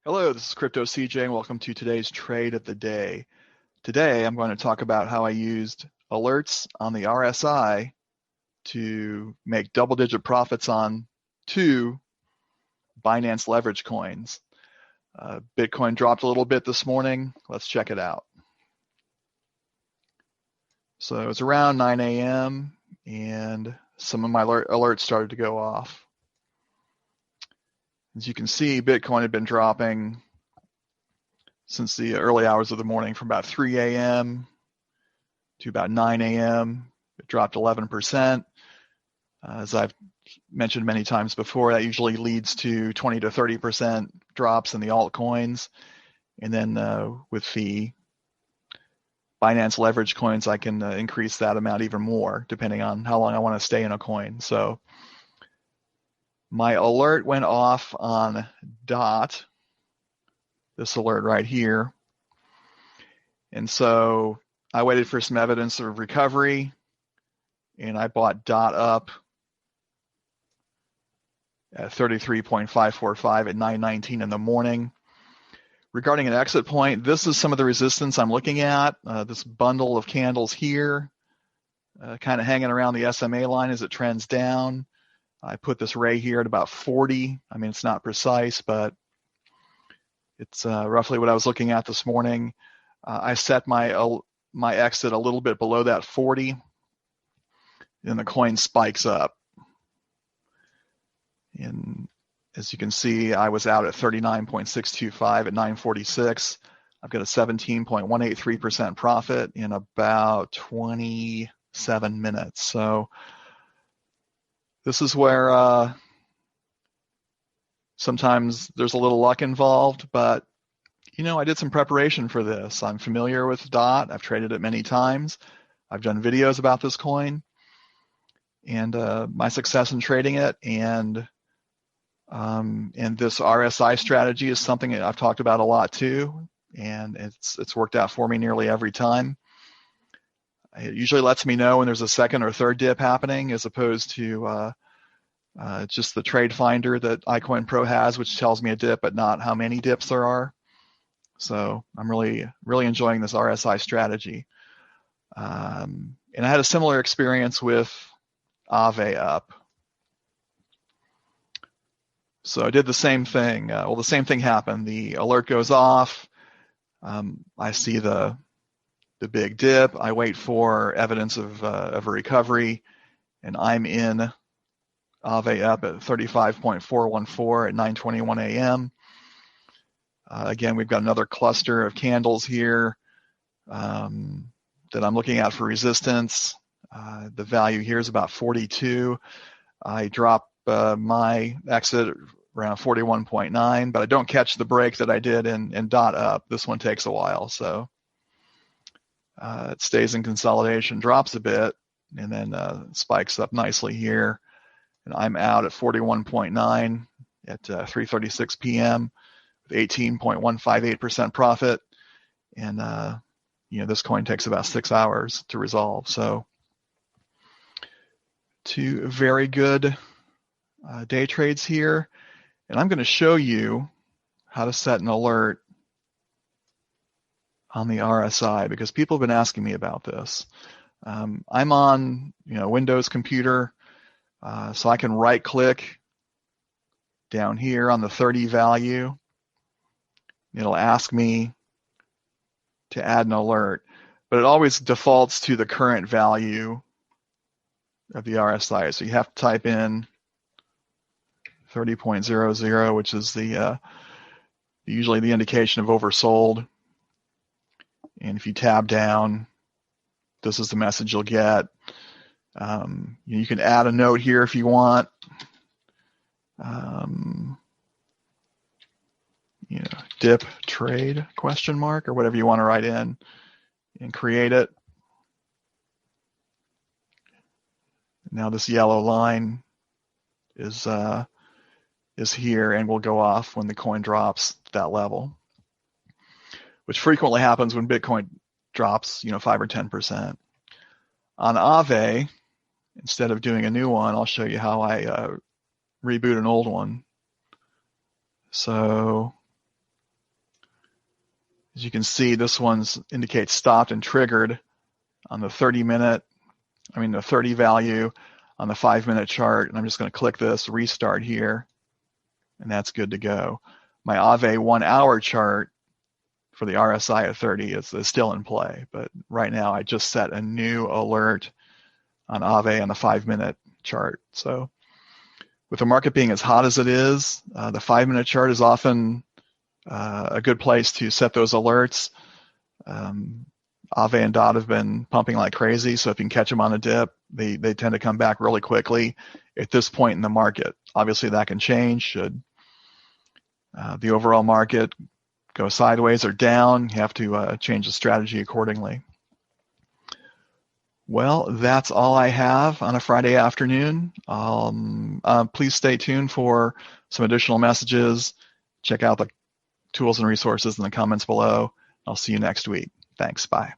Hello, this is Crypto CJ and welcome to today's trade of the day. Today I'm going to talk about how I used alerts on the RSI to make double-digit profits on two Binance leverage coins. Bitcoin dropped a little bit this morning. Let's check it out. So it's around 9 a.m. and some of my alerts started to go off. As you can see, Bitcoin had been dropping since the early hours of the morning from about 3 a.m. to about 9 a.m. It dropped 11%. As I've mentioned many times before, that usually leads to 20 to 30% drops in the altcoins. And then with the Binance leverage coins, I can increase that amount even more depending on how long I want to stay in a coin. So my alert went off on DOT, this alert right here. And so I waited for some evidence of recovery, and I bought DOT up at 33.545 at 9:19 in the morning. Regarding an exit point, this is some of the resistance I'm looking at. This bundle of candles here, kind of hanging around the SMA line as it trends down. I put this ray here at about 40. I mean, it's not precise, but it's roughly what I was looking at this morning. I set my exit a little bit below that 40, and the coin spikes up. And as you can see, I was out at 39.625 at 9:46. I've got a 17.183% profit in about 27 minutes. So this is where sometimes there's a little luck involved, but I did some preparation for this. I'm familiar with DOT. I've traded it many times. I've done videos about this coin and my success in trading it. And this RSI strategy is something that I've talked about a lot too, and it's worked out for me nearly every time. It usually lets me know when there's a second or third dip happening, as opposed to just the trade finder that iCoin Pro has, which tells me a dip, but not how many dips there are. So I'm really enjoying this RSI strategy. And I had a similar experience with Aave up. So I did the same thing. The same thing happened. The alert goes off. I see the big dip. I wait for evidence of a recovery, and I'm in Aave up at 35.414 at 9:21 a.m. Again, we've got another cluster of candles here that I'm looking at for resistance. The value here is about 42. I drop my exit around 41.9, but I don't catch the break that I did in DOT up. This one takes a while, so it stays in consolidation, drops a bit, and then spikes up nicely here. And I'm out at 41.9 at 3:36 p.m. with 18.158% profit. And this coin takes about 6 hours to resolve. So two very good day trades here. And I'm going to show you how to set an alert on the RSI, because people have been asking me about this. I'm on Windows computer, so I can right click down here on the 30 value. It'll ask me to add an alert, but it always defaults to the current value of the RSI. So you have to type in 30.00, which is usually the indication of oversold. And if you tab down, this is the message you'll get. You can add a note here if you want. Dip trade ? Or whatever you want to write in, and create it. Now this yellow line is here and will go off when the coin drops that level, which frequently happens when Bitcoin drops 5 or 10%. On Aave, instead of doing a new one, I'll show you how I reboot an old one. So As you can see, this one's indicates stopped and triggered on the 30 value on the 5-minute chart. And I'm just going to click this restart here, and that's good to go. My AVE 1 hour chart for the RSI at 30 is still in play, but right now I just set a new alert on AVE on the 5-minute chart. So with the market being as hot as it is, the 5-minute chart is often a good place to set those alerts. AVE and DOT have been pumping like crazy, so if you can catch them on a dip, they tend to come back really quickly at this point in the market. Obviously, that can change should the overall market go sideways or down. You have to change the strategy accordingly. Well, that's all I have on a Friday afternoon. Please stay tuned for some additional messages. Check out the tools and resources in the comments below. I'll see you next week. Thanks. Bye.